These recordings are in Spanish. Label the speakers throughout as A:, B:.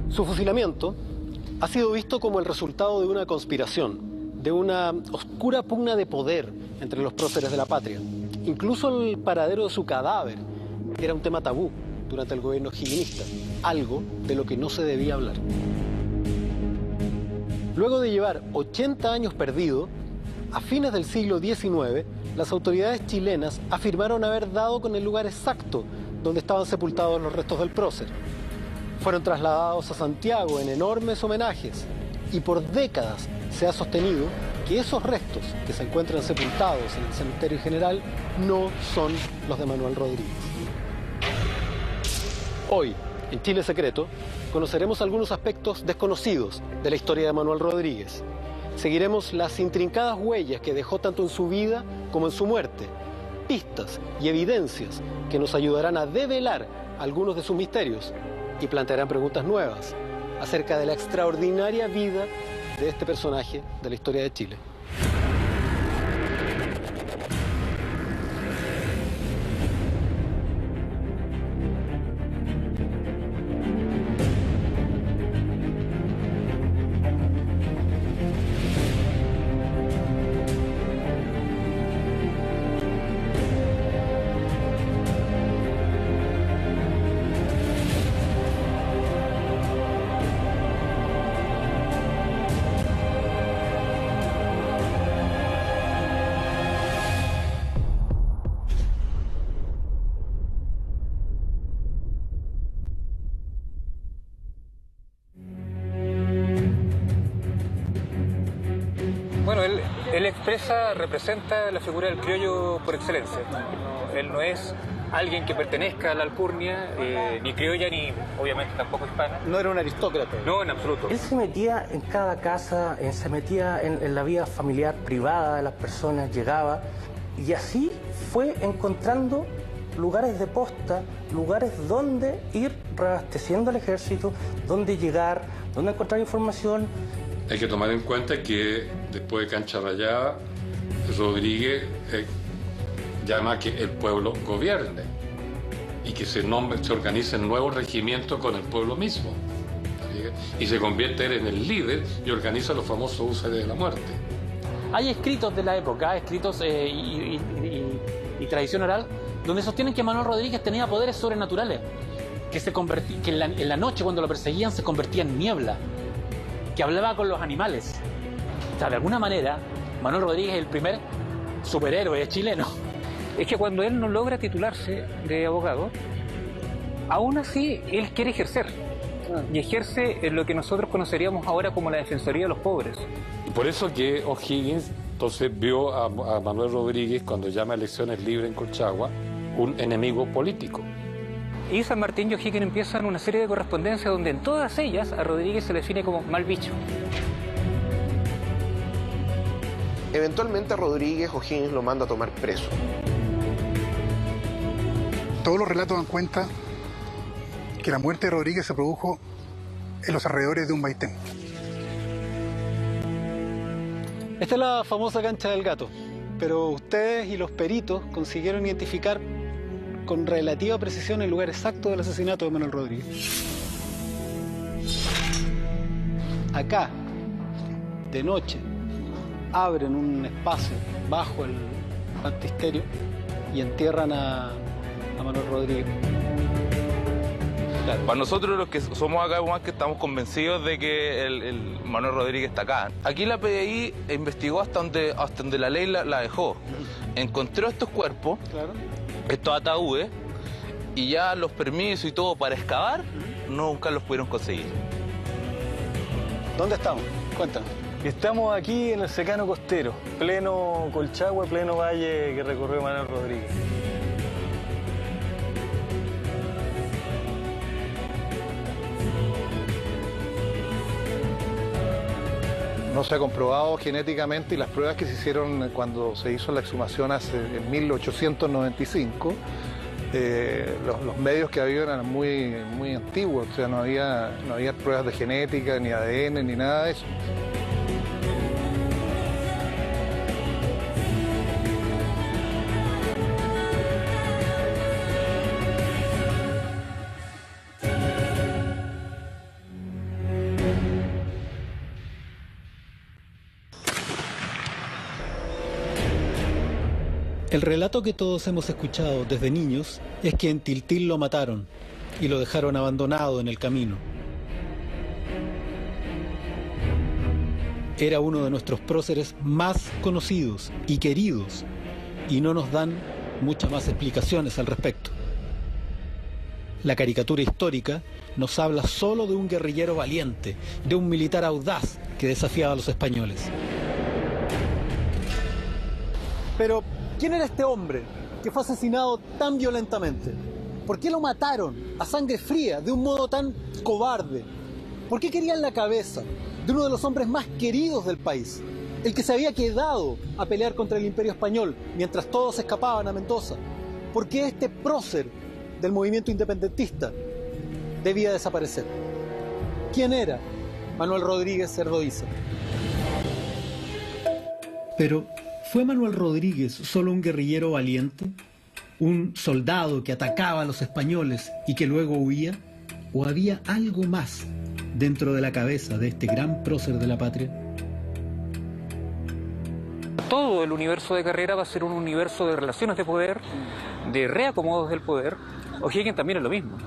A: Su fusilamiento ha sido visto como el resultado de una conspiración, de una oscura pugna de poder entre los próceres de la patria. Incluso el paradero de su cadáver era un tema tabú durante el gobierno higuinista, algo de lo que no se debía hablar. Luego de llevar 80 años perdido, a fines del siglo XIX, las autoridades chilenas afirmaron haber dado con el lugar exacto donde estaban sepultados los restos del prócer. Fueron trasladados a Santiago en enormes homenajes y por décadas se ha sostenido que esos restos que se encuentran sepultados en el cementerio general no son los de Manuel Rodríguez. Hoy, en Chile Secreto, conoceremos algunos aspectos desconocidos de la historia de Manuel Rodríguez. Seguiremos las intrincadas huellas que dejó tanto en su vida como en su muerte, pistas y evidencias que nos ayudarán a develar algunos de sus misterios y plantearán preguntas nuevas acerca de la extraordinaria vida de este personaje de la historia de Chile.
B: Bueno, él representa la figura del criollo por excelencia. Él no es alguien que pertenezca a la alcurnia, ni criolla, ni obviamente tampoco hispana.
A: No era un aristócrata.
B: No, en absoluto.
C: Él se metía en cada casa, se metía en la vida familiar privada de las personas, llegaba y así fue encontrando lugares de posta, lugares donde ir reabasteciendo al ejército, donde llegar, donde encontrar información.
D: Hay que tomar en cuenta que después de Cancha Rayada, Rodríguez llama a que el pueblo gobierne y que se organicen nuevos regimientos con el pueblo mismo. Y se convierte él en el líder y organiza los famosos Usares de la Muerte.
E: Hay escritos de la época, escritos y tradición oral, donde sostienen que Manuel Rodríguez tenía poderes sobrenaturales, que en la noche cuando lo perseguían se convertía en niebla, que hablaba con los animales. O sea, de alguna manera, Manuel Rodríguez es el primer superhéroe chileno.
B: Es que cuando él no logra titularse de abogado, aún así él quiere ejercer. Y ejerce en lo que nosotros conoceríamos ahora como la Defensoría de los Pobres.
D: Y por eso que O'Higgins entonces vio a Manuel Rodríguez, cuando llama a elecciones libres en Colchagua, un enemigo político.
B: Y San Martín y O'Higgins empiezan una serie de correspondencias donde en todas ellas a Rodríguez se le define como mal bicho.
F: Eventualmente a Rodríguez O'Higgins lo manda a tomar preso.
G: Todos los relatos dan cuenta que la muerte de Rodríguez se produjo en los alrededores de un vaitén.
A: Esta es la famosa Cancha del Gato, pero ustedes y los peritos consiguieron identificar con relativa precisión el lugar exacto del asesinato de Manuel Rodríguez. Acá, de noche, abren un espacio bajo el baptisterio y entierran a Manuel Rodríguez.
H: Claro. Para nosotros los que somos acá, más que estamos convencidos de que el Manuel Rodríguez está acá. Aquí la PDI investigó hasta donde la ley la dejó. Encontró estos cuerpos, claro, estos ataúdes, y ya los permisos y todo para excavar, nunca los pudieron conseguir.
A: ¿Dónde estamos? Cuéntanos.
I: Estamos aquí en el secano costero, pleno Colchagua, pleno valle que recorrió Manuel Rodríguez.
J: No se ha comprobado genéticamente y las pruebas que se hicieron cuando se hizo la exhumación en 1895, los medios que había eran muy antiguos, o sea, no había pruebas de genética, ni ADN, ni nada de eso.
A: El relato que todos hemos escuchado desde niños es que en Tiltil lo mataron y lo dejaron abandonado en el camino. Era uno de nuestros próceres más conocidos y queridos, y no nos dan muchas más explicaciones al respecto. La caricatura histórica nos habla solo de un guerrillero valiente, de un militar audaz que desafiaba a los españoles. Pero, ¿quién era este hombre que fue asesinado tan violentamente? ¿Por qué lo mataron a sangre fría, de un modo tan cobarde? ¿Por qué querían la cabeza de uno de los hombres más queridos del país? El que se había quedado a pelear contra el Imperio Español mientras todos escapaban a Mendoza. ¿Por qué este prócer del movimiento independentista debía desaparecer? ¿Quién era Manuel Rodríguez Cerdoíza? Pero, ¿fue Manuel Rodríguez solo un guerrillero valiente? ¿Un soldado que atacaba a los españoles y que luego huía? ¿O había algo más dentro de la cabeza de este gran prócer de la patria?
B: Todo el universo de Carrera va a ser un universo de relaciones de poder, de reacomodos del poder. O'Higgins también es lo mismo.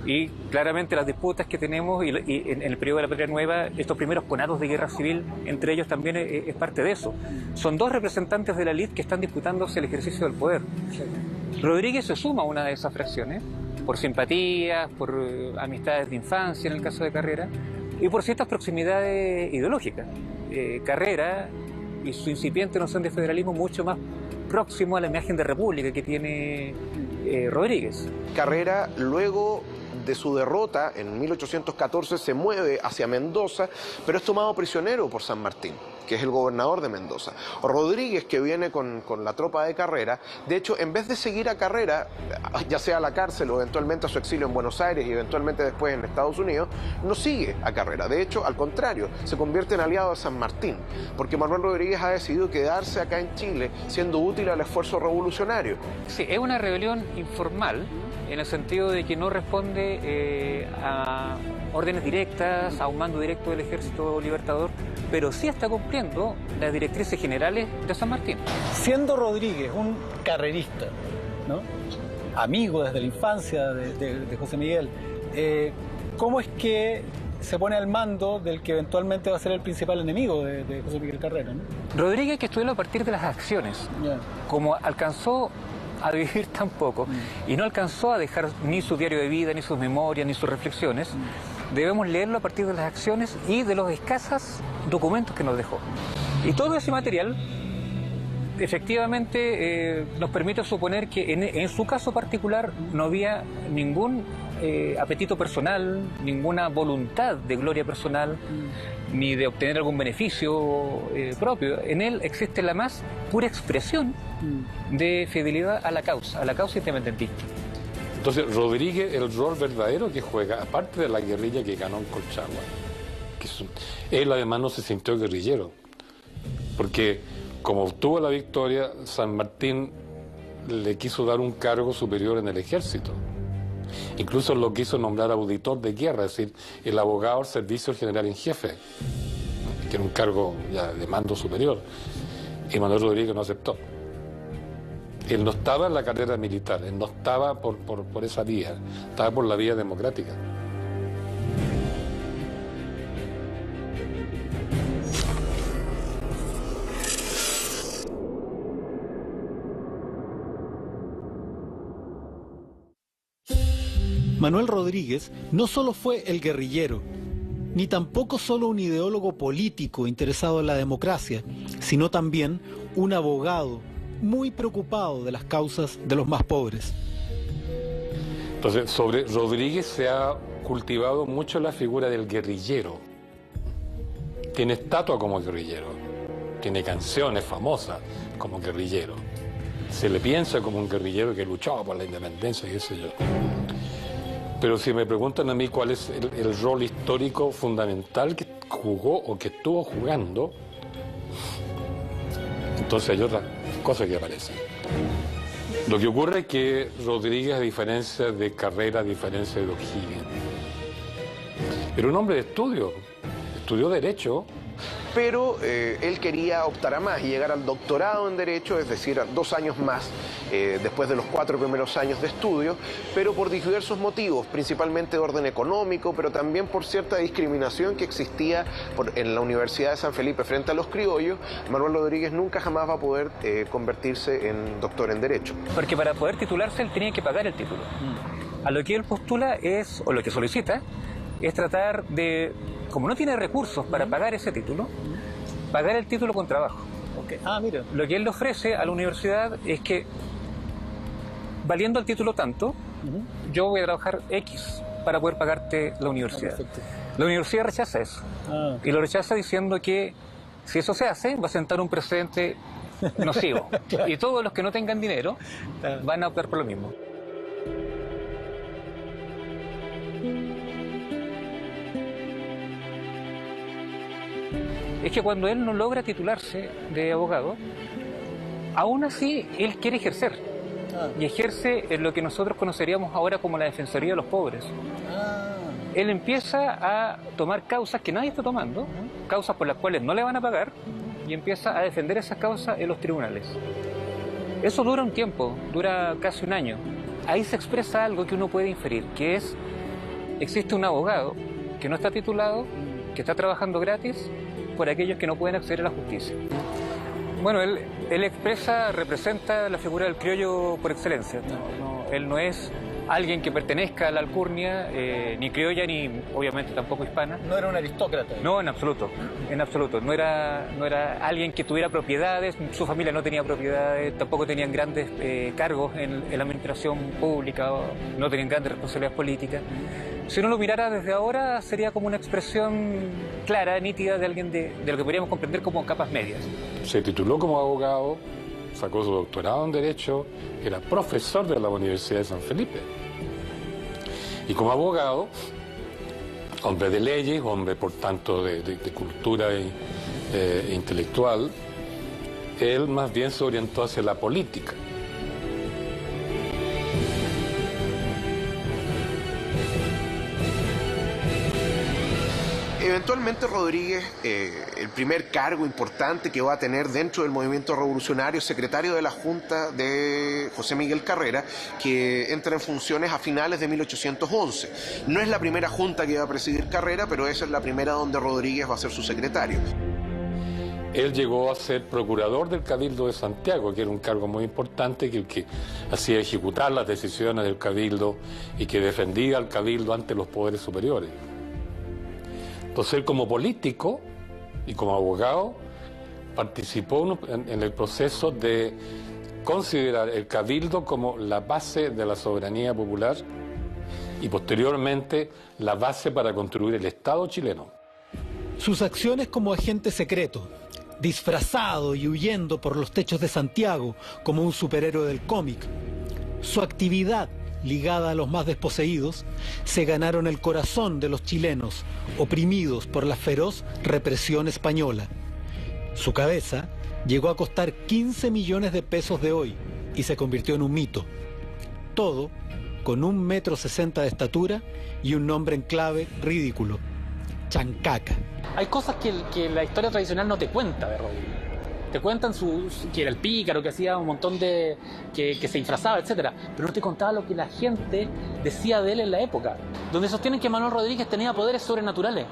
B: Y claramente las disputas que tenemos y en el periodo de la Patria Nueva, estos primeros conatos de guerra civil, entre ellos también es parte de eso. Son dos representantes de la élite que están disputándose el ejercicio del poder. Rodríguez se suma a una de esas fracciones, por simpatías, por amistades de infancia en el caso de Carrera, y por ciertas proximidades ideológicas. Carrera y su incipiente noción de federalismo mucho más próximo a la imagen de república que tiene Rodríguez.
F: Carrera, luego de su derrota en 1814, se mueve hacia Mendoza, pero es tomado prisionero por San Martín, que es el gobernador de Mendoza. Rodríguez, que viene con la tropa de Carrera, de hecho, en vez de seguir a Carrera, ya sea a la cárcel o eventualmente a su exilio en Buenos Aires y eventualmente después en Estados Unidos, no sigue a Carrera. De hecho, al contrario, se convierte en aliado de San Martín, porque Manuel Rodríguez ha decidido quedarse acá en Chile, siendo útil al esfuerzo revolucionario.
B: Sí, es una rebelión informal, en el sentido de que no responde a órdenes directas, a un mando directo del Ejército Libertador, pero sí está cumpliendo las directrices generales de San Martín.
A: Siendo Rodríguez un carrerista, ¿no?, amigo desde la infancia de José Miguel, ¿cómo es que se pone al mando del que eventualmente va a ser el principal enemigo de José Miguel Carrera, ¿no?
B: Rodríguez hay que estudiarlo a partir de las acciones. Como alcanzó a vivir tan poco y no alcanzó a dejar ni su diario de vida, ni sus memorias, ni sus reflexiones, debemos leerlo a partir de las acciones y de los escasos documentos que nos dejó. Y todo ese material efectivamente nos permite suponer que en su caso particular no había ningún apetito personal, ninguna voluntad de gloria personal, ni de obtener algún beneficio propio. En él existe la más pura expresión de fidelidad a la causa independentista.
D: Entonces, Rodríguez, el rol verdadero que juega, aparte de la guerrilla que ganó en Colchagua, él además no se sintió guerrillero, porque como obtuvo la victoria, San Martín le quiso dar un cargo superior en el ejército. Incluso lo quiso nombrar auditor de guerra, es decir, el abogado al servicio general en jefe, que era un cargo ya de mando superior. Y Manuel Rodríguez no aceptó. Él no estaba en la carrera militar, él no estaba por esa vía, estaba por la vía democrática.
A: Manuel Rodríguez no solo fue el guerrillero, ni tampoco solo un ideólogo político interesado en la democracia, sino también un abogado muy preocupado de las causas de los más pobres.
D: Entonces, sobre Rodríguez se ha cultivado mucho la figura del guerrillero. Tiene estatua como guerrillero, tiene canciones famosas como guerrillero. Se le piensa como un guerrillero que luchaba por la independencia y qué sé yo. Pero si me preguntan a mí cuál es el rol histórico fundamental que jugó o que estuvo jugando, entonces hay otra cosa que aparece. Lo que ocurre es que Rodríguez, a diferencia de Carrera, a diferencia de O'Higgins, era un hombre de estudio, estudió Derecho.
F: Pero él quería optar a más y llegar al doctorado en Derecho, es decir, a 2 años más, después de los 4 primeros años de estudio, pero por diversos motivos, principalmente de orden económico, pero también por cierta discriminación que existía en la Universidad de San Felipe frente a los criollos, Manuel Rodríguez nunca jamás va a poder convertirse en doctor en Derecho.
B: Porque para poder titularse él tenía que pagar el título. A lo que él postula es, o lo que solicita, es tratar de, como no tiene recursos para pagar ese título, pagar el título con trabajo.
I: Okay. Ah, mira.
B: Lo que él le ofrece a la universidad es que, valiendo el título tanto, yo voy a trabajar X para poder pagarte la universidad. La universidad rechaza eso. Y lo rechaza diciendo que si eso se hace, va a sentar un precedente nocivo. Claro. Y todos los que no tengan dinero van a optar por lo mismo. Es que cuando él no logra titularse de abogado, aún así él quiere ejercer. Y ejerce en lo que nosotros conoceríamos ahora como la Defensoría de los Pobres. Él empieza a tomar causas que nadie está tomando, causas por las cuales no le van a pagar, y empieza a defender esas causas en los tribunales. Eso dura un tiempo, dura casi un año. Ahí se expresa algo que uno puede inferir, que es, existe un abogado que no está titulado, que está trabajando gratis por aquellos que no pueden acceder a la justicia. Bueno, él representa la figura del criollo por excelencia. Él no es alguien que pertenezca a la alcurnia, ni criolla, ni obviamente tampoco hispana.
I: No era un aristócrata.
B: No, en absoluto, en absoluto. No era alguien que tuviera propiedades, su familia no tenía propiedades, tampoco tenían grandes cargos en la administración pública, no tenían grandes responsabilidades políticas. Si uno lo mirara desde ahora, sería como una expresión clara, nítida de alguien de lo que podríamos comprender como capas medias.
D: Se tituló como abogado, sacó su doctorado en Derecho, era profesor de la Universidad de San Felipe. Y como abogado, hombre de leyes, hombre por tanto de cultura intelectual, él más bien se orientó hacia la política.
F: Eventualmente Rodríguez, el primer cargo importante que va a tener dentro del movimiento revolucionario, secretario de la Junta de José Miguel Carrera, que entra en funciones a finales de 1811. No es la primera junta que va a presidir Carrera, pero esa es la primera donde Rodríguez va a ser su secretario.
D: Él llegó a ser procurador del Cabildo de Santiago, que era un cargo muy importante, que hacía ejecutar las decisiones del Cabildo y que defendía al Cabildo ante los poderes superiores. Entonces él como político y como abogado participó en el proceso de considerar el Cabildo como la base de la soberanía popular y posteriormente la base para construir el Estado chileno.
A: Sus acciones como agente secreto, disfrazado y huyendo por los techos de Santiago como un superhéroe del cómic, su actividad ligada a los más desposeídos, se ganaron el corazón de los chilenos, oprimidos por la feroz represión española. Su cabeza llegó a costar 15 millones de pesos de hoy y se convirtió en un mito. Todo con 1,60 m de estatura y un nombre en clave ridículo: Chancaca.
E: Hay cosas que la historia tradicional no te cuenta de Rodríguez. Te cuentan que era el pícaro, que hacía un montón de... que se disfrazaba, etcétera, pero no te contaba lo que la gente decía de él en la época, donde sostienen que Manuel Rodríguez tenía poderes sobrenaturales,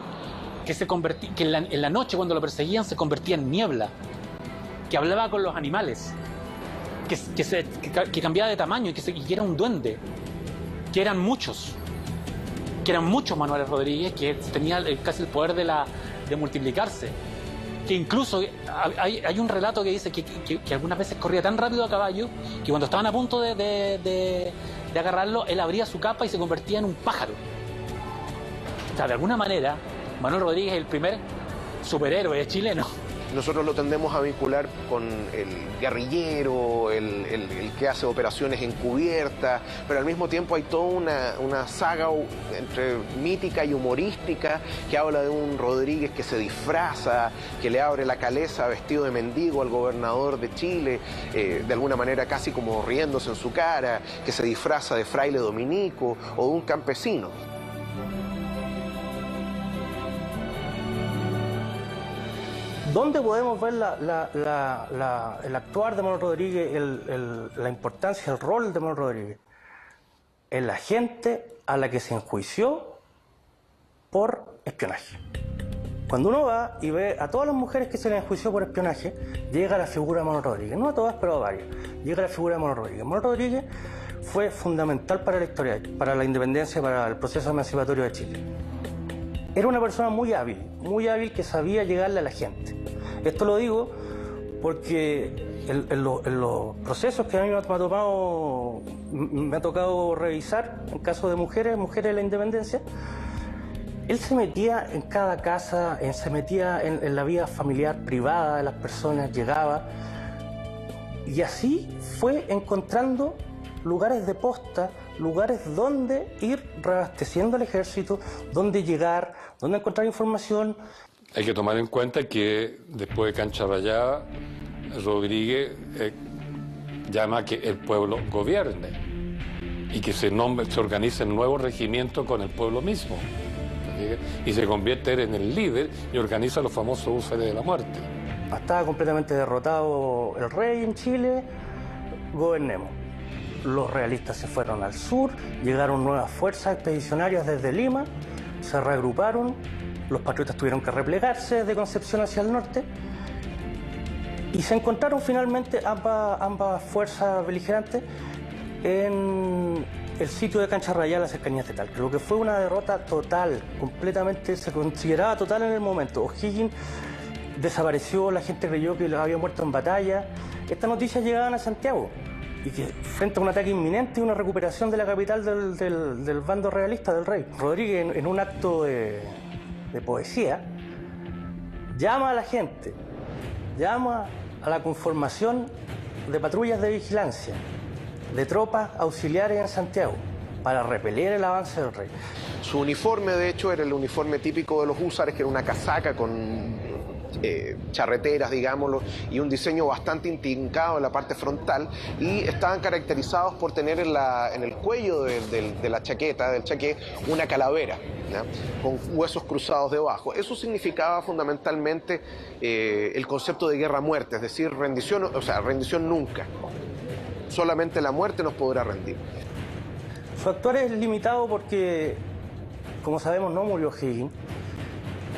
E: que en la noche cuando lo perseguían se convertía en niebla, que hablaba con los animales, que cambiaba de tamaño y que era un duende, que eran muchos Manuel Rodríguez, que tenía casi el poder de multiplicarse. Que incluso hay un relato que dice que algunas veces corría tan rápido a caballo que cuando estaban a punto de agarrarlo, él abría su capa y se convertía en un pájaro. O sea, de alguna manera, Manuel Rodríguez es el primer superhéroe chileno.
F: Nosotros lo tendemos a vincular con el guerrillero, el que hace operaciones encubiertas, pero al mismo tiempo hay toda una saga entre mítica y humorística que habla de un Rodríguez que se disfraza, que le abre la caleza vestido de mendigo al gobernador de Chile, de alguna manera casi como riéndose en su cara, que se disfraza de fraile dominico o de un campesino.
C: ¿Dónde podemos ver el actuar de Manuel Rodríguez, la importancia, el rol de Manuel Rodríguez? En la gente a la que se enjuició por espionaje. Cuando uno va y ve a todas las mujeres que se les enjuició por espionaje, llega la figura de Manuel Rodríguez. No a todas, pero a varias. Llega la figura de Manuel Rodríguez. Manuel Rodríguez fue fundamental para la historia, para la independencia, para el proceso emancipatorio de Chile. Era una persona muy hábil que sabía llegarle a la gente. Esto lo digo porque en los procesos que a mí me ha tocado revisar, en caso de mujeres de la independencia, él se metía en cada casa, se metía en la vida familiar, privada de las personas, llegaba, y así fue encontrando lugares de posta, lugares donde ir reabasteciendo al ejército, donde llegar, donde encontrar información.
D: Hay que tomar en cuenta que después de Cancha Rayada, Rodríguez llama a que el pueblo gobierne y que se organice el nuevo regimiento con el pueblo mismo. Y se convierte en el líder y organiza los famosos usos de la muerte.
C: Estaba completamente derrotado el rey en Chile, gobernemos. Los realistas se fueron al sur, llegaron nuevas fuerzas expedicionarias desde Lima, se reagruparon, los patriotas tuvieron que replegarse de Concepción hacia el norte y se encontraron finalmente ambas fuerzas beligerantes en el sitio de Cancha Rayada, las cercanías de Talca, lo que fue una derrota total, completamente, se consideraba total en el momento. O'Higgins desapareció, la gente creyó que había muerto en batalla. Estas noticias llegaban a Santiago y que frente a un ataque inminente y una recuperación de la capital del bando realista del rey, Rodríguez, en un acto de poesía, llama a la gente, llama a la conformación de patrullas de vigilancia, de tropas auxiliares en Santiago, para repeler el avance del rey.
F: Su uniforme, de hecho, era el uniforme típico de los húsares, que era una casaca con charreteras, digámoslo, y un diseño bastante intrincado en la parte frontal, y estaban caracterizados por tener en el cuello de la chaqueta, del chaqué, una calavera, ¿ya?, con huesos cruzados debajo. Eso significaba fundamentalmente el concepto de guerra-muerte, es decir, rendición, o sea, rendición nunca. Solamente la muerte nos podrá rendir.
C: Su actuar es limitado porque, como sabemos, no murió O'Higgins,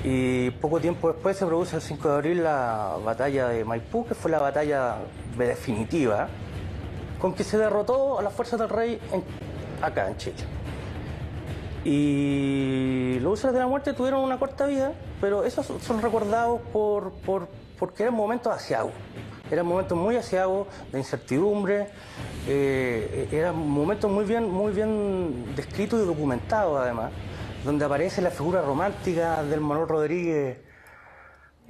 C: y poco tiempo después se produce el 5 de abril la batalla de Maipú, que fue la batalla definitiva, con que se derrotó a las fuerzas del rey acá en Chile. Y los húsares de la muerte tuvieron una corta vida, pero esos son recordados porque eran momentos aciagos. Eran momentos muy aciagos, de incertidumbre, eran momentos muy bien descritos y documentados además, donde aparece la figura romántica del Manuel Rodríguez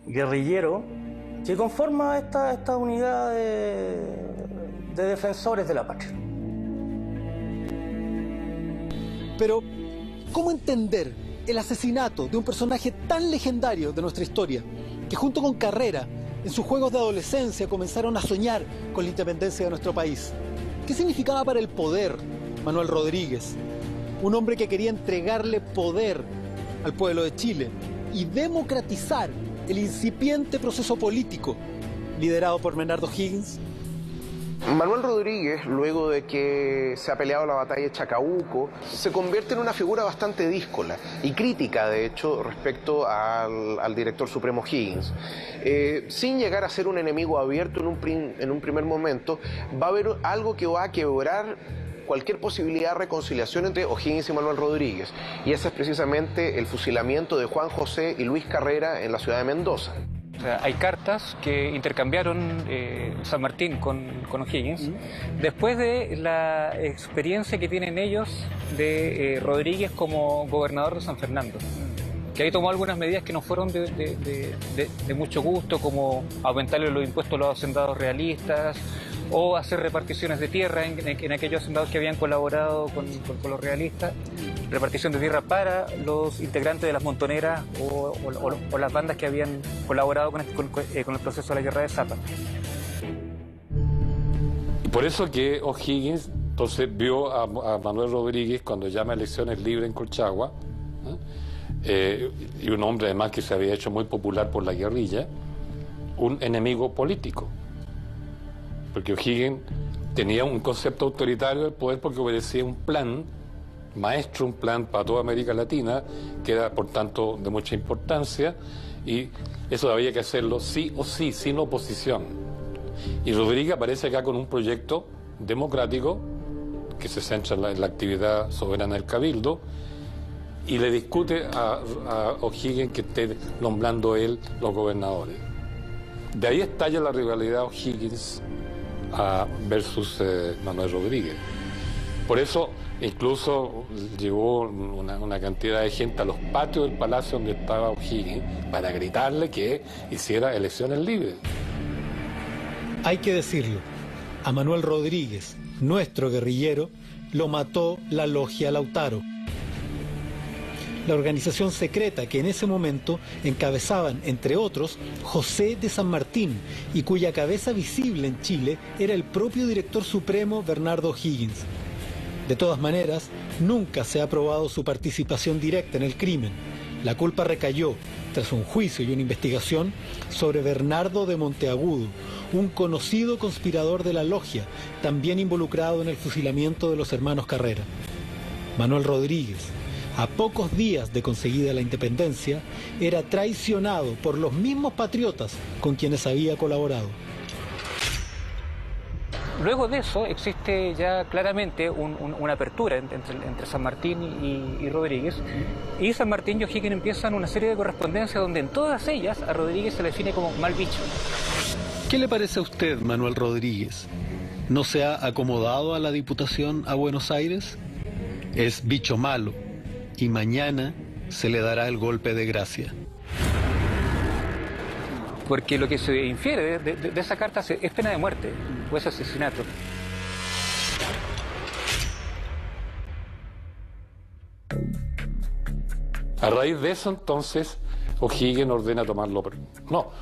C: guerrillero, que conforma esta unidad de defensores de la patria.
A: Pero, ¿cómo entender el asesinato de un personaje tan legendario de nuestra historia, que junto con Carrera, en sus juegos de adolescencia comenzaron a soñar con la independencia de nuestro país? ¿Qué significaba para el poder Manuel Rodríguez? Un hombre que quería entregarle poder al pueblo de Chile y democratizar el incipiente proceso político liderado por Bernardo O'Higgins.
F: Manuel Rodríguez, luego de que se ha peleado la batalla de Chacabuco, se convierte en una figura bastante díscola y crítica, de hecho, respecto al director supremo O'Higgins. Sin llegar a ser un enemigo abierto en un primer momento, va a haber algo que va a quebrar cualquier posibilidad de reconciliación entre O'Higgins y Manuel Rodríguez, y ese es precisamente el fusilamiento de Juan José y Luis Carrera en la ciudad de Mendoza.
B: O sea, hay cartas que intercambiaron San Martín con O'Higgins después de la experiencia que tienen ellos de Rodríguez como gobernador de San Fernando, que ahí tomó algunas medidas que no fueron de mucho gusto, como aumentarle los impuestos a los hacendados realistas o hacer reparticiones de tierra en aquellos hacendados que habían colaborado con los realistas, repartición de tierra para los integrantes de las montoneras o las bandas que habían colaborado con el proceso de la guerra de Zapa.
D: Por eso que O'Higgins entonces vio a Manuel Rodríguez cuando llama a elecciones libres en Colchagua, y un hombre además que se había hecho muy popular por la guerrilla, un enemigo político. Porque O'Higgins tenía un concepto autoritario del poder porque obedecía un plan maestro, un plan para toda América Latina, que era por tanto de mucha importancia, y eso había que hacerlo sí o sí, sin oposición. Y Rodríguez aparece acá con un proyecto democrático que se centra en la actividad soberana del Cabildo, y le discute a O'Higgins que esté nombrando él los gobernadores. De ahí estalla la rivalidad O'Higgins versus Manuel Rodríguez. Por eso incluso llegó una cantidad de gente a los patios del palacio donde estaba O'Higgins para gritarle que hiciera elecciones libres.
A: Hay que decirlo, a Manuel Rodríguez, nuestro guerrillero, lo mató la logia Lautaro. La organización secreta que en ese momento encabezaban, entre otros, José de San Martín, y cuya cabeza visible en Chile era el propio director supremo Bernardo O'Higgins. De todas maneras, nunca se ha probado su participación directa en el crimen. La culpa recayó, tras un juicio y una investigación, sobre Bernardo de Monteagudo, un conocido conspirador de la logia, también involucrado en el fusilamiento de los hermanos Carrera. Manuel Rodríguez, a pocos días de conseguida la independencia, era traicionado por los mismos patriotas con quienes había colaborado.
B: Luego de eso existe ya claramente una apertura entre San Martín y Rodríguez, y San Martín y O'Higgins empiezan una serie de correspondencias donde en todas ellas a Rodríguez se le define como mal bicho.
A: ¿Qué le parece a usted, Manuel Rodríguez? ¿No se ha acomodado a la Diputación a Buenos Aires? Es bicho malo, y mañana se le dará el golpe de gracia.
B: Porque lo que se infiere de esa carta es pena de muerte, o es asesinato.
D: A raíz de eso, entonces, O'Higgins ordena tomarlo,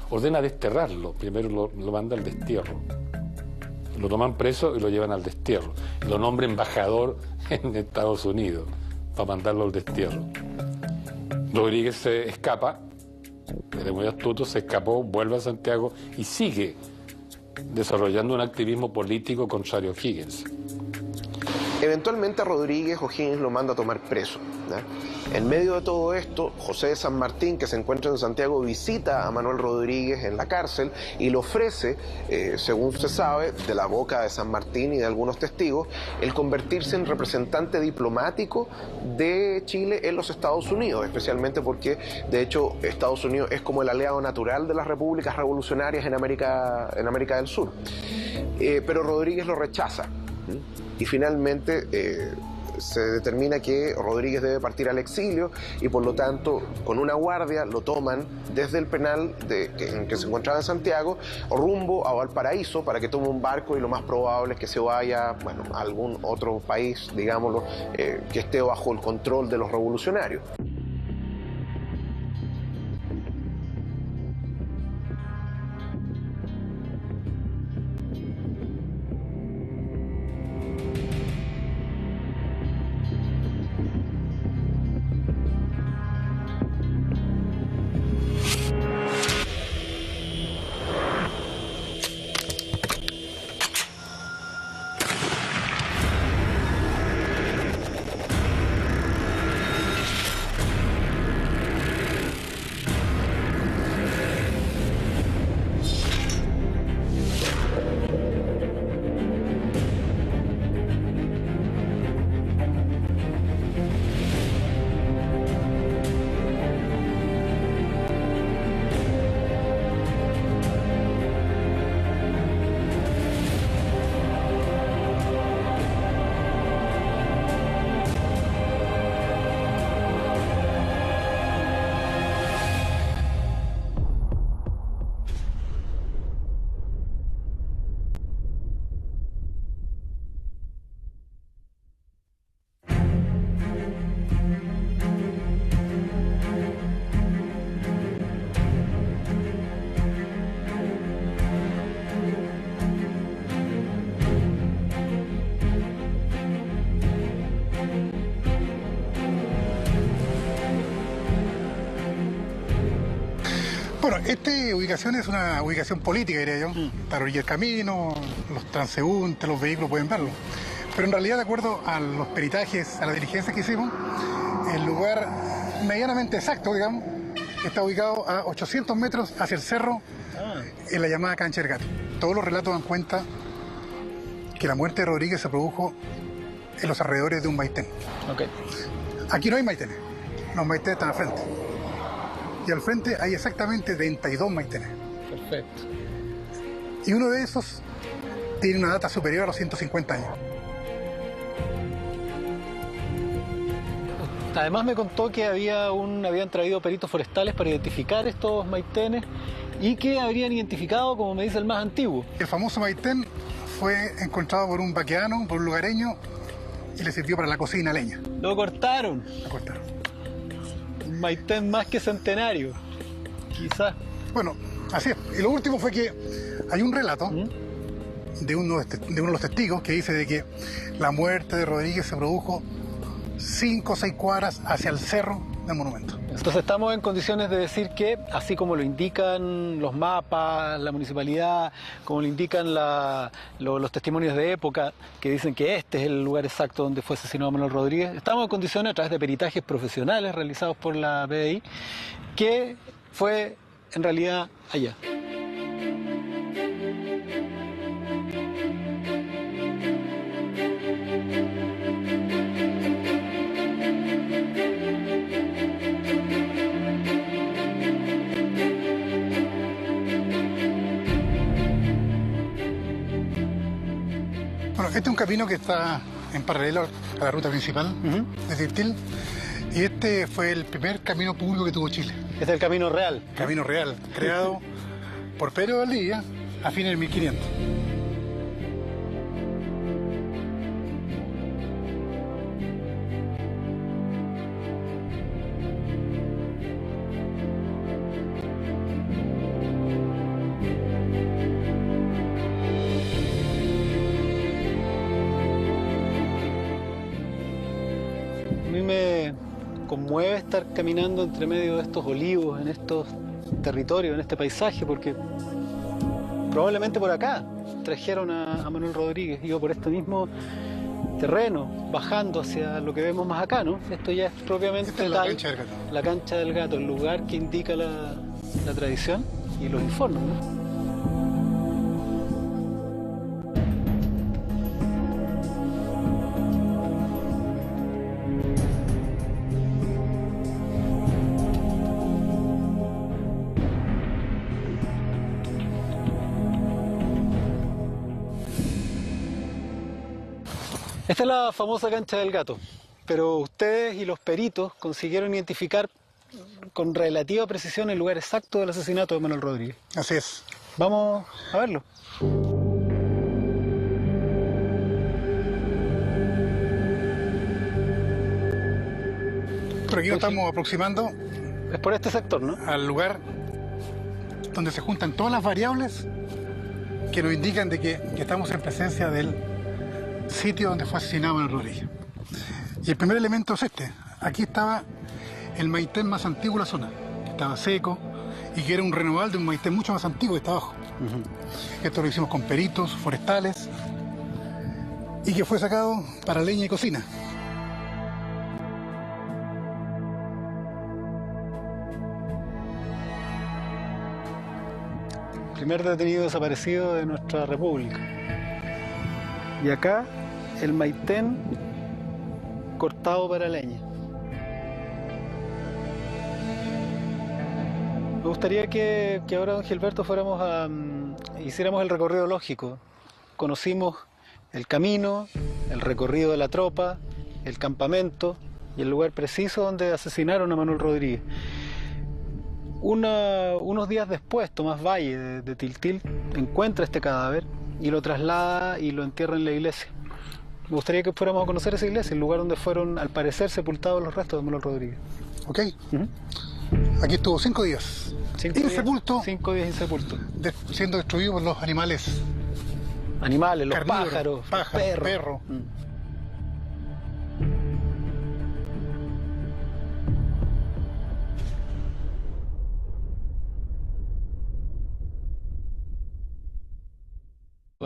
D: ordena desterrarlo. Primero lo manda al destierro. Lo toman preso y lo llevan al destierro. Lo nombra embajador en Estados Unidos para mandarlo al destierro. Rodríguez se escapa, era muy astuto, se escapó, vuelve a Santiago y sigue desarrollando un activismo político contrario a O'Higgins.
F: Eventualmente a Rodríguez O'Higgins lo manda a tomar preso, ¿no? En medio de todo esto, José de San Martín, que se encuentra en Santiago, visita a Manuel Rodríguez en la cárcel y le ofrece, según se sabe, de la boca de San Martín y de algunos testigos, el convertirse en representante diplomático de Chile en los Estados Unidos, especialmente porque, de hecho, Estados Unidos es como el aliado natural de las repúblicas revolucionarias en América del Sur. Pero Rodríguez lo rechaza, ¿sí? Y finalmente se determina que Rodríguez debe partir al exilio y por lo tanto con una guardia lo toman desde el penal en que se encontraba en Santiago rumbo a Valparaíso para que tome un barco y lo más probable es que se vaya a algún otro país, digámoslo, que esté bajo el control de los revolucionarios.
G: Bueno, esta ubicación es una ubicación política, diría yo. Para orillar el camino, los transeúntes, los vehículos pueden verlo. Pero en realidad, de acuerdo a los peritajes, a las diligencias que hicimos, el lugar medianamente exacto, digamos, está ubicado a 800 metros hacia el cerro, en la llamada Cancha del Gato. Todos los relatos dan cuenta que la muerte de Rodríguez se produjo en los alrededores de un maitén.
E: Okay.
G: Aquí no hay maitenes, los maitenes están al frente. Y al frente hay exactamente 32 maitenes.
E: Perfecto.
G: Y uno de esos tiene una data superior a los 150 años.
A: Además me contó que habían traído peritos forestales para identificar estos maitenes y que habrían identificado, como me dice, el más antiguo.
G: El famoso maitén fue encontrado por un vaqueano, por un lugareño, y le sirvió para la cocina leña.
A: Lo cortaron.
G: Lo cortaron.
A: Un maitén más que centenario, quizás.
G: Bueno, así es. Y lo último fue que hay un relato de uno de los testigos que dice de que la muerte de Rodríguez se produjo 5 o 6 cuadras hacia el cerro del monumento.
A: Entonces estamos en condiciones de decir que, así como lo indican los mapas, la municipalidad, como lo indican los testimonios de época, que dicen que este es el lugar exacto donde fue asesinado Manuel Rodríguez, estamos en condiciones, a través de peritajes profesionales realizados por la PDI, que fue en realidad allá.
G: Bueno, este es un camino que está en paralelo a la ruta principal de Tiltil, y este fue el primer camino público que tuvo Chile.
A: Este es el Camino Real.
G: Camino Real, creado por Pedro Valdivia a fines del 1500.
A: Conmueve estar caminando entre medio de estos olivos, en estos territorios, en este paisaje, porque probablemente por acá trajeron a Manuel Rodríguez, iba por este mismo terreno, bajando hacia lo que vemos más acá, ¿no? Esto ya es propiamente
G: la Cancha del Gato.
A: La Cancha del Gato, el lugar que indica la tradición y los informes, ¿no? Esta es la famosa Cancha del Gato, pero ustedes y los peritos consiguieron identificar con relativa precisión el lugar exacto del asesinato de Manuel Rodríguez.
G: Así es.
A: Vamos a verlo.
G: Por aquí nos estamos aproximando.
A: Es por este sector, ¿no?
G: Al lugar donde se juntan todas las variables que nos indican de que estamos en presencia del sitio donde fue asesinado Manuel Rodríguez. Y el primer elemento es este. Aquí estaba el maitén más antiguo de la zona. Estaba seco y que era un renoval de un maitén mucho más antiguo que está abajo. Esto lo hicimos con peritos forestales y que fue sacado para leña y cocina.
A: Primer detenido desaparecido de nuestra república. Y acá el maitén cortado para leña. Me gustaría que ahora, don Gilberto, hiciéramos el recorrido lógico. Conocimos el camino, el recorrido de la tropa, el campamento y el lugar preciso donde asesinaron a Manuel Rodríguez. Unos días después, Tomás Valle de Tiltil encuentra este cadáver y lo traslada y lo entierra en la iglesia. Me gustaría que fuéramos a conocer esa iglesia, el lugar donde fueron, al parecer, sepultados los restos de Manuel Rodríguez.
G: Ok. Aquí estuvo 5 días.
A: 5 días insepulto.
G: Siendo destruido por los animales.
A: Los pájaros,
G: perros.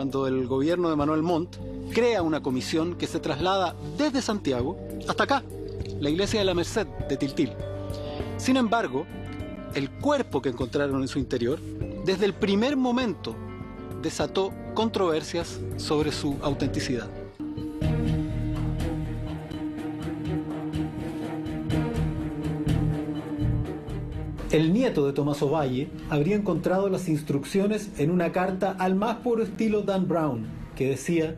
A: cuando el gobierno de Manuel Montt crea una comisión que se traslada desde Santiago hasta acá, la iglesia de la Merced de Tiltil. Sin embargo, el cuerpo que encontraron en su interior, desde el primer momento, desató controversias sobre su autenticidad. El nieto de Tomás Ovalle habría encontrado las instrucciones en una carta al más puro estilo Dan Brown, que decía: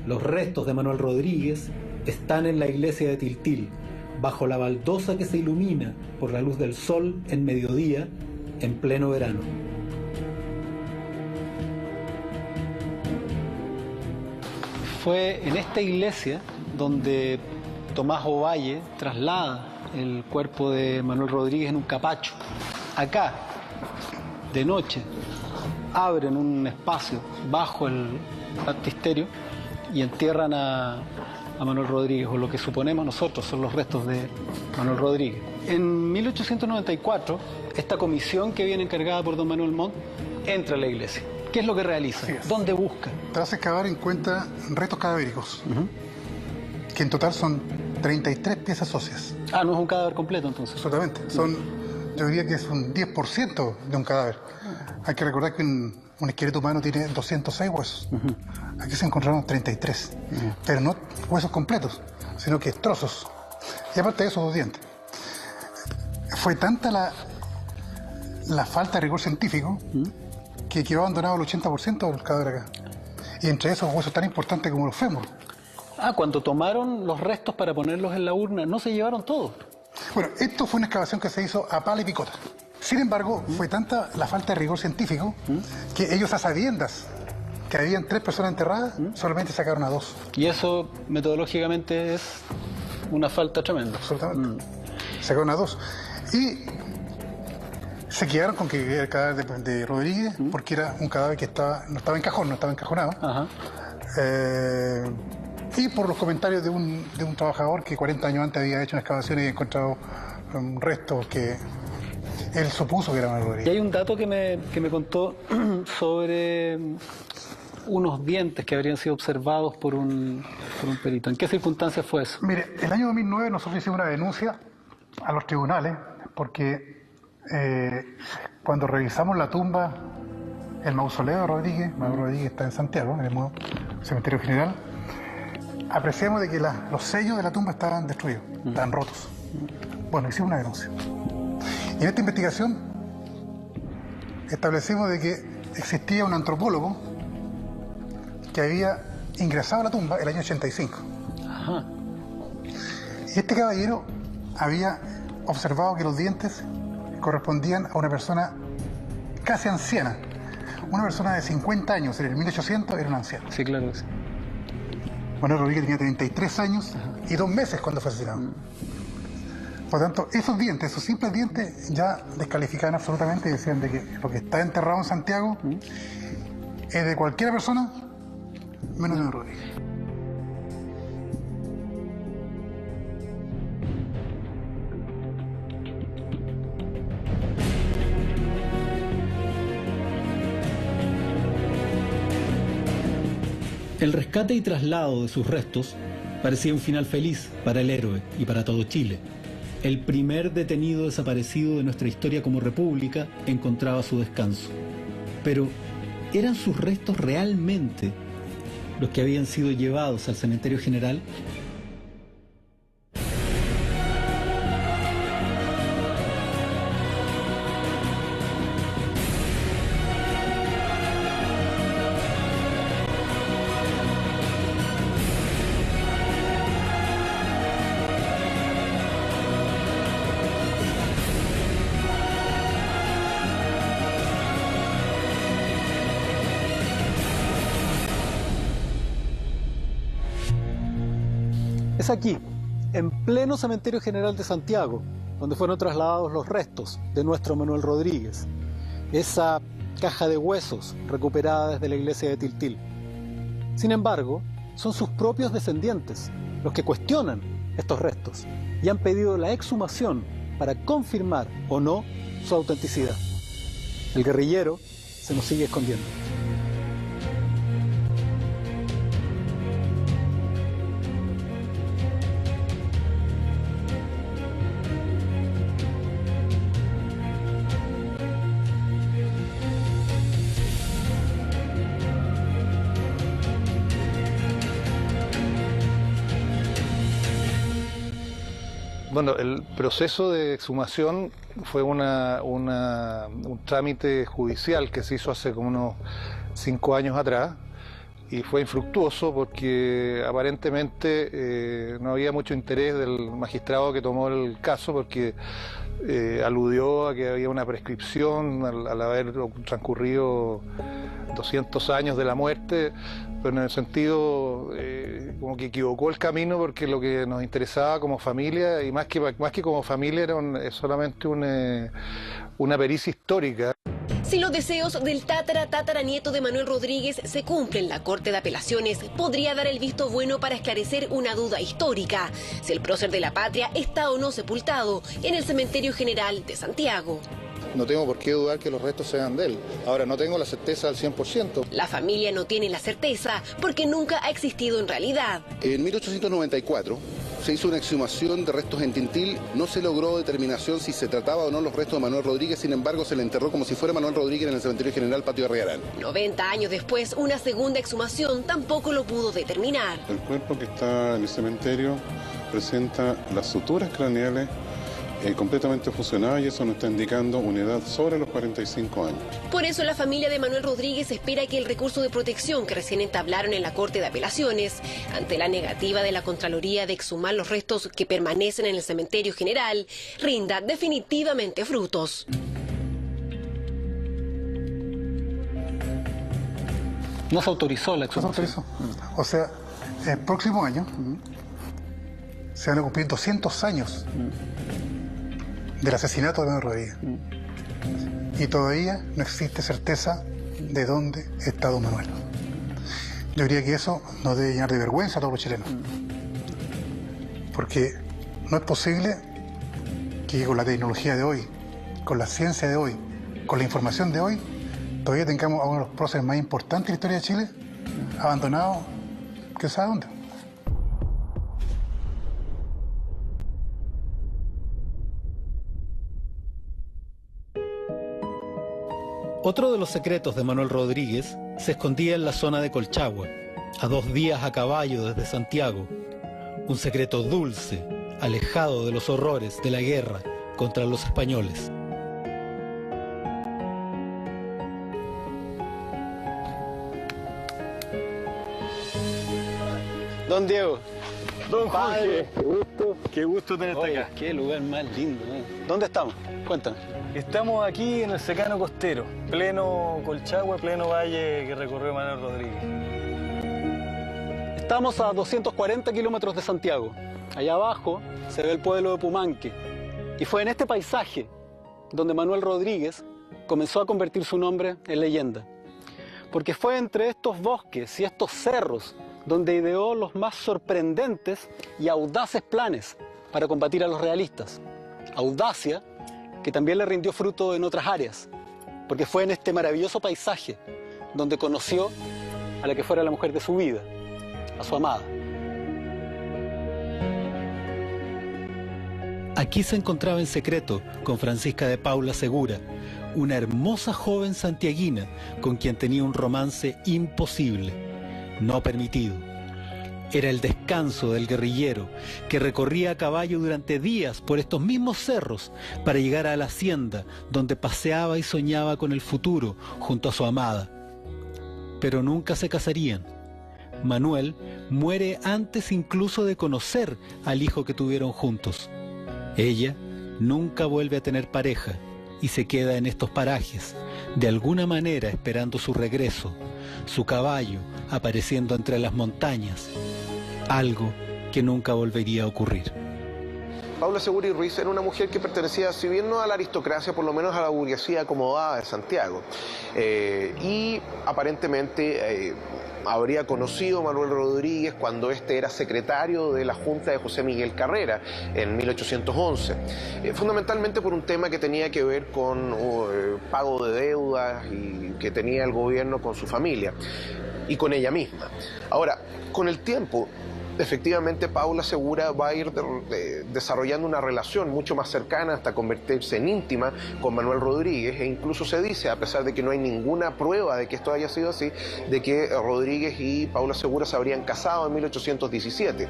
A: los restos de Manuel Rodríguez están en la iglesia de Tiltil, bajo la baldosa que se ilumina por la luz del sol en mediodía, en pleno verano. Fue en esta iglesia donde Tomás Ovalle traslada el cuerpo de Manuel Rodríguez en un capacho. Acá, de noche, abren un espacio bajo el baptisterio y entierran a Manuel Rodríguez, o lo que suponemos nosotros son los restos de Manuel Rodríguez. En 1894, esta comisión que viene encargada por don Manuel Montt entra a la iglesia. ¿Qué es lo que realiza? ¿Dónde busca?
G: Tras excavar encuentra restos cadavéricos, que en total son 33 piezas óseas.
A: Ah, no es un cadáver completo entonces.
G: Absolutamente. Yo diría que es un 10% de un cadáver. Hay que recordar que un esqueleto humano tiene 206 huesos. Aquí se encontraron 33. Pero no huesos completos, sino que trozos. Y aparte de esos 2 dientes. Fue tanta la falta de rigor científico que quedó abandonado el 80% del cadáver acá. Y entre esos huesos tan importantes como los fémures.
A: Ah, cuando tomaron los restos para ponerlos en la urna, no se llevaron todos.
G: Bueno, esto fue una excavación que se hizo a pala y picota. Sin embargo, fue tanta la falta de rigor científico que ellos, a sabiendas que habían 3 personas enterradas, solamente sacaron a 2.
A: Y eso metodológicamente es una falta tremenda.
G: Absolutamente. Sacaron a 2. Y se quedaron con que era el cadáver de Rodríguez, porque era un cadáver que no estaba en cajón, no estaba encajonado. Y por los comentarios de un trabajador que 40 años antes había hecho una excavación y había encontrado restos que él supuso que era Manuel Rodríguez.
A: Y hay un dato que me contó sobre unos dientes que habrían sido observados por un perito. ¿En qué circunstancias fue eso?
G: Mire, el año 2009 nosotros hicimos una denuncia a los tribunales porque cuando revisamos la tumba, el mausoleo de Rodríguez, Manuel Rodríguez está en Santiago, en el cementerio general, apreciamos de que los sellos de la tumba estaban destruidos, estaban rotos. Bueno, hicimos una denuncia. Y en esta investigación establecimos de que existía un antropólogo que había ingresado a la tumba el año 85. Y este caballero había observado que los dientes correspondían a una persona casi anciana. Una persona de 50 años, en el 1800 era una anciana.
A: Sí, claro que sí.
G: Manuel Rodríguez tenía 33 años y 2 meses cuando fue asesinado. Por lo tanto, esos dientes, esos simples dientes, ya descalificaban absolutamente y decían de que lo que está enterrado en Santiago es de cualquier persona menos de Manuel Rodríguez.
A: El rescate y traslado de sus restos parecía un final feliz para el héroe y para todo Chile. El primer detenido desaparecido de nuestra historia como república encontraba su descanso. Pero, ¿eran sus restos realmente los que habían sido llevados al cementerio general? Es aquí, en pleno Cementerio General de Santiago, donde fueron trasladados los restos de nuestro Manuel Rodríguez. Esa caja de huesos recuperada desde la iglesia de Tiltil. Sin embargo, son sus propios descendientes los que cuestionan estos restos y han pedido la exhumación para confirmar o no su autenticidad. El guerrillero se nos sigue escondiendo.
J: Bueno, el proceso de exhumación fue un trámite judicial que se hizo hace como unos 5 años atrás y fue infructuoso porque aparentemente no había mucho interés del magistrado que tomó el caso porque aludió a que había una prescripción al haber transcurrido 200 años de la muerte, pero en el sentido como que equivocó el camino porque lo que nos interesaba como familia, y más que como familia, era solamente una pericia histórica.
K: Si los deseos del tataranieto de Manuel Rodríguez se cumplen, la Corte de Apelaciones podría dar el visto bueno para esclarecer una duda histórica: si el prócer de la patria está o no sepultado en el Cementerio General de Santiago.
L: No tengo por qué dudar que los restos sean de él. Ahora, no tengo la certeza al 100%.
K: La familia no tiene la certeza porque nunca ha existido en realidad.
L: En 1894 se hizo una exhumación de restos en Tintil. No se logró determinación si se trataba o no los restos de Manuel Rodríguez. Sin embargo, se le enterró como si fuera Manuel Rodríguez en el Cementerio General Patio de Arriarán.
K: 90 años después, una segunda exhumación tampoco lo pudo determinar.
M: El cuerpo que está en el cementerio presenta las suturas craneales completamente fusionadas, y eso nos está indicando una edad sobre los 45 años.
K: Por eso la familia de Manuel Rodríguez espera que el recurso de protección que recién entablaron en la Corte de Apelaciones, ante la negativa de la Contraloría de exhumar los restos que permanecen en el Cementerio General, rinda definitivamente frutos.
A: No se autorizó la exhumación.
G: No se autorizó. O sea, el próximo año se van a cumplir 200 años del asesinato de Manuel Rodríguez. Y todavía no existe certeza de dónde está don Manuel. Yo diría que eso nos debe llenar de vergüenza a todos los chilenos. Porque no es posible que con la tecnología de hoy, con la ciencia de hoy, con la información de hoy, todavía tengamos a uno de los próceres más importantes de la historia de Chile abandonado, ¿quién sabe dónde?
A: Otro de los secretos de Manuel Rodríguez se escondía en la zona de Colchagua, a 2 días a caballo desde Santiago. Un secreto dulce, alejado de los horrores de la guerra contra los españoles.
I: Don Diego.
A: Don
I: Jorge. Qué gusto tenerte acá.
A: Qué lugar más lindo. ¿Dónde estamos? Cuéntame.
I: Estamos aquí en el secano costero, pleno Colchagua, pleno valle que recorrió Manuel Rodríguez.
A: Estamos a 240 kilómetros de Santiago. Allá abajo se ve el pueblo de Pumanque. Y fue en este paisaje donde Manuel Rodríguez comenzó a convertir su nombre en leyenda. Porque fue entre estos bosques y estos cerros donde ideó los más sorprendentes y audaces planes para combatir a los realistas. Audacia que también le rindió fruto en otras áreas, porque fue en este maravilloso paisaje donde conoció a la que fuera la mujer de su vida, a su amada. Aquí se encontraba en secreto con Francisca de Paula Segura, una hermosa joven santiaguina con quien tenía un romance imposible, no permitido. Era el descanso del guerrillero que recorría a caballo durante días por estos mismos cerros para llegar a la hacienda donde paseaba y soñaba con el futuro junto a su amada. Pero nunca se casarían. Manuel muere antes incluso de conocer al hijo que tuvieron juntos. Ella nunca vuelve a tener pareja y se queda en estos parajes, de alguna manera esperando su regreso, su caballo apareciendo entre las montañas, algo que nunca volvería a ocurrir.
F: Paula Segura y Ruiz era una mujer que pertenecía, si bien no a la aristocracia, por lo menos a la burguesía acomodada de Santiago. Y aparentemente habría conocido a Manuel Rodríguez cuando este era secretario de la Junta de José Miguel Carrera en 1811. Fundamentalmente por un tema que tenía que ver con pago de deudas y que tenía el gobierno con su familia y con ella misma. Ahora, con el tiempo, efectivamente Paula Segura va a ir desarrollando una relación mucho más cercana hasta convertirse en íntima con Manuel Rodríguez, e incluso se dice, a pesar de que no hay ninguna prueba de que esto haya sido así, de que Rodríguez y Paula Segura se habrían casado en 1817.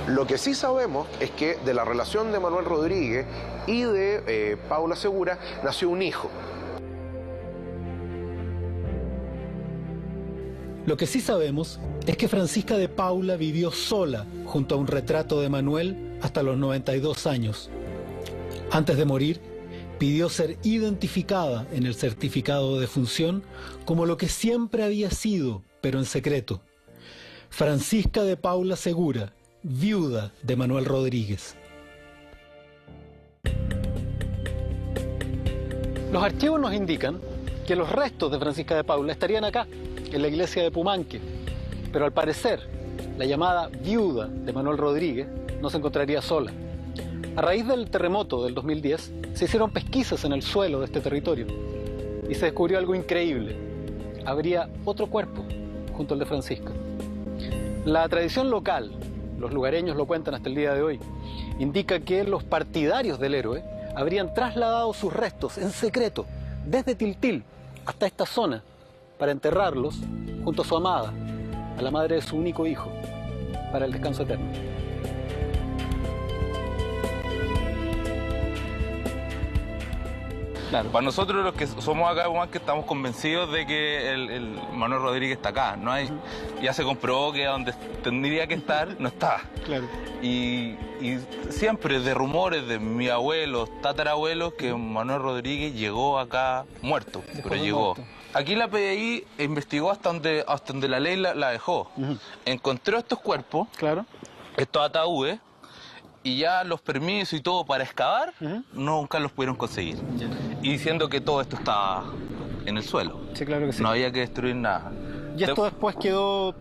F: Lo que sí sabemos es que de la relación de Manuel Rodríguez y de Paula Segura nació un hijo.
A: Lo que sí sabemos es que Francisca de Paula vivió sola junto a un retrato de Manuel hasta los 92 años. Antes de morir, pidió ser identificada en el certificado de defunción como lo que siempre había sido, pero en secreto. Francisca de Paula Segura, viuda de Manuel Rodríguez. Los archivos nos indican que los restos de Francisca de Paula estarían acá, en la iglesia de Pumanque, pero al parecer la llamada viuda de Manuel Rodríguez no se encontraría sola. A raíz del terremoto del 2010 se hicieron pesquisas en el suelo de este territorio y se descubrió algo increíble. Habría otro cuerpo junto al de Francisca. La tradición local, los lugareños lo cuentan hasta el día de hoy, indica que los partidarios del héroe habrían trasladado sus restos en secreto desde Tiltil hasta esta zona para enterrarlos junto a su amada, a la madre de su único hijo, para el descanso eterno.
H: Claro. Para nosotros los que somos acá, que estamos convencidos de que el Manuel Rodríguez está acá. No hay, ya se comprobó que donde tendría que estar, no está.
A: Claro.
H: Y siempre de rumores de mi abuelo, tatarabuelos, que Manuel Rodríguez llegó acá muerto, pero llegó. Aquí la PDI investigó hasta donde la ley la dejó. Encontró estos cuerpos, estos ataúdes, y ya los permisos y todo para excavar, nunca los pudieron conseguir. Y diciendo que todo esto estaba en el suelo.
A: Sí, claro que sí.
H: No había que destruir nada.
A: ¿Y esto después quedó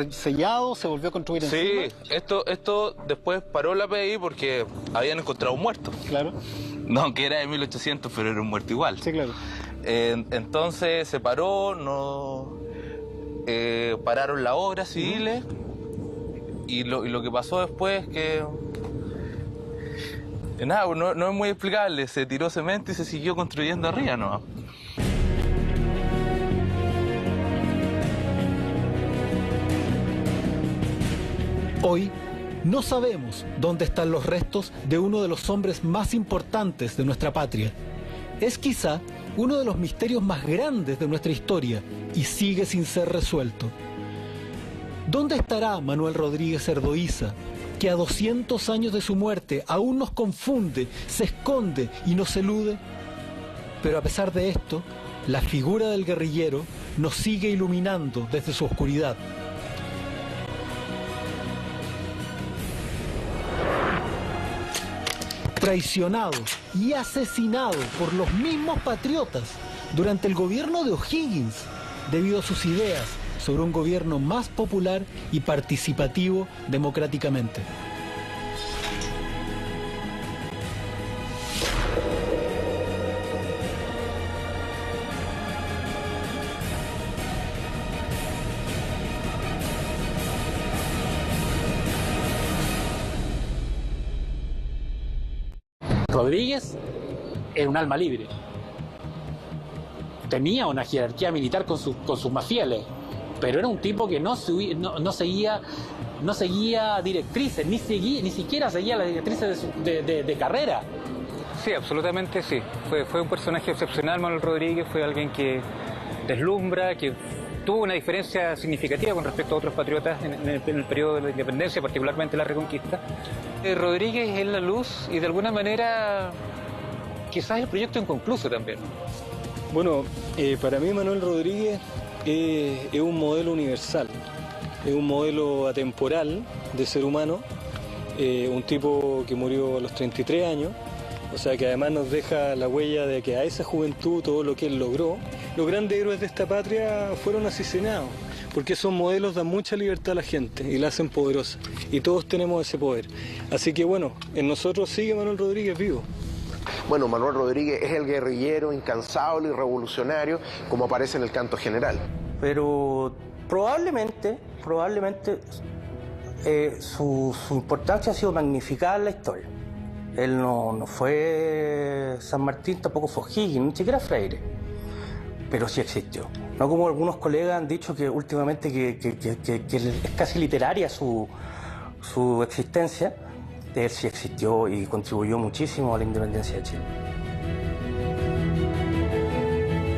A: sellado, se volvió a construir encima?
H: Sí, esto después paró la PDI porque habían encontrado un muerto.
A: Claro.
H: No, que era de 1800, pero era un muerto igual.
A: Sí, claro.
H: Entonces se paró, pararon las obras civiles y lo que pasó después es que nada, no es muy explicable, se tiró cemento y se siguió construyendo arriba, ¿no?
A: Hoy no sabemos dónde están los restos de uno de los hombres más importantes de nuestra patria. Es quizá uno de los misterios más grandes de nuestra historia y sigue sin ser resuelto. ¿Dónde estará Manuel Rodríguez Erdoíza, que a 200 años de su muerte aún nos confunde, se esconde y nos elude? Pero a pesar de esto, la figura del guerrillero nos sigue iluminando desde su oscuridad. Traicionado y asesinado por los mismos patriotas durante el gobierno de O'Higgins, debido a sus ideas sobre un gobierno más popular y participativo democráticamente.
E: Rodríguez era un alma libre. Tenía una jerarquía militar con sus más fieles, pero era un tipo que no seguía directrices, ni siquiera seguía las directrices de carrera.
B: Sí, absolutamente sí. Fue un personaje excepcional, Manuel Rodríguez, fue alguien que deslumbra, que tuvo una diferencia significativa con respecto a otros patriotas en el periodo de la independencia, particularmente la Reconquista. Rodríguez es la luz y de alguna manera quizás el proyecto inconcluso también.
I: Bueno, para mí Manuel Rodríguez es un modelo universal, es un modelo atemporal de ser humano, un tipo que murió a los 33 años, o sea que además nos deja la huella de que a esa juventud todo lo que él logró. Los grandes héroes de esta patria fueron asesinados, porque esos modelos dan mucha libertad a la gente y la hacen poderosa, y todos tenemos ese poder. Así que bueno, en nosotros sigue Manuel Rodríguez vivo.
F: Bueno, Manuel Rodríguez es el guerrillero incansable y revolucionario, como aparece en el canto general.
C: Pero probablemente su importancia ha sido magnificada en la historia. Él no fue San Martín, tampoco fue O'Higgins, ni siquiera Freire, pero sí existió. No como algunos colegas han dicho que últimamente que es casi literaria su su existencia, él sí existió y contribuyó muchísimo a la independencia de Chile.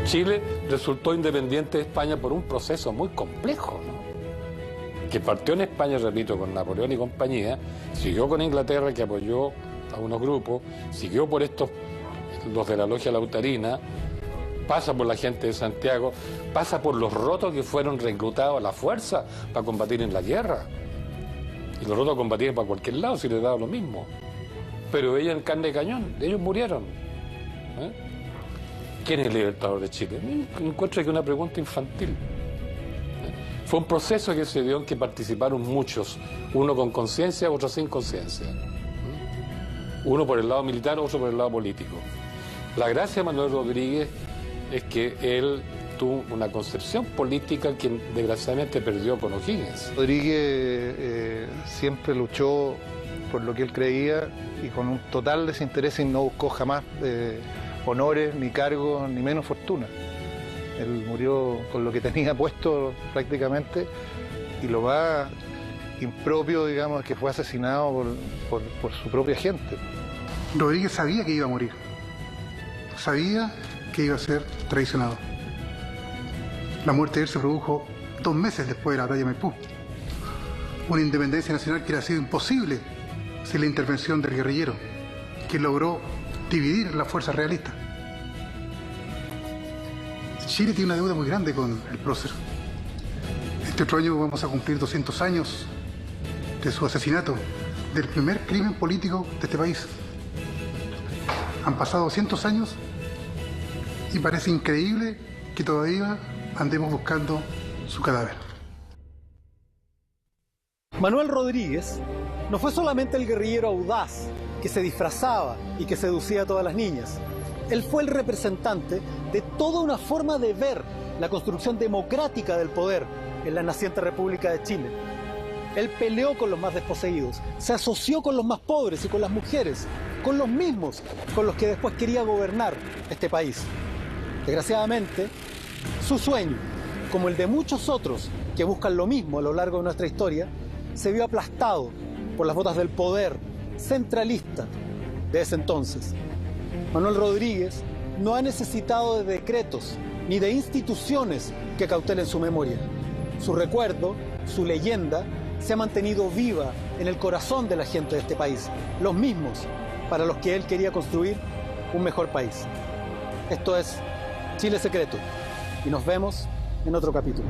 D: Chile resultó independiente de España por un proceso muy complejo, ¿no? Que partió en España, repito, con Napoleón y compañía, siguió con Inglaterra, que apoyó a unos grupos, siguió por los de la logia lautarina, pasa por la gente de Santiago, pasa por los rotos que fueron reclutados a la fuerza para combatir en la guerra. Y los rotos combatían para cualquier lado, si les daba lo mismo. Pero ellos en carne de cañón, ellos murieron. ¿Quién es el libertador de Chile? Encuentro que es una pregunta infantil. Fue un proceso que se dio en que participaron muchos, uno con conciencia, otro sin conciencia. Uno por el lado militar, otro por el lado político. La gracia de Manuel Rodríguez es que él tuvo una concepción política que desgraciadamente perdió con O'Higgins.
J: Rodríguez siempre luchó por lo que él creía y con un total desinterés y no buscó jamás honores, ni cargos, ni menos fortuna. Él murió con lo que tenía puesto prácticamente, y lo más impropio, digamos, es que fue asesinado por su propia gente.
G: Rodríguez sabía que iba a morir, sabía que iba a ser traicionado. La muerte de él se produjo 2 meses después de la batalla de Maipú. Una independencia nacional que hubiera sido imposible sin la intervención del guerrillero, que logró dividir las fuerzas realistas. Chile tiene una deuda muy grande con el prócer. Este otro año vamos a cumplir 200 años de su asesinato, del primer crimen político de este país. Han pasado 200 años y parece increíble que todavía andemos buscando su cadáver.
A: Manuel Rodríguez no fue solamente el guerrillero audaz que se disfrazaba y que seducía a todas las niñas. Él fue el representante de toda una forma de ver la construcción democrática del poder en la naciente República de Chile. Él peleó con los más desposeídos, se asoció con los más pobres y con las mujeres, con los mismos con los que después quería gobernar este país. Desgraciadamente, su sueño, como el de muchos otros que buscan lo mismo a lo largo de nuestra historia, se vio aplastado por las botas del poder centralista de ese entonces. Manuel Rodríguez no ha necesitado de decretos ni de instituciones que cautelen su memoria. Su recuerdo, su leyenda, se ha mantenido viva en el corazón de la gente de este país, los mismos para los que él quería construir un mejor país. Esto es Chile Secreto y nos vemos en otro capítulo.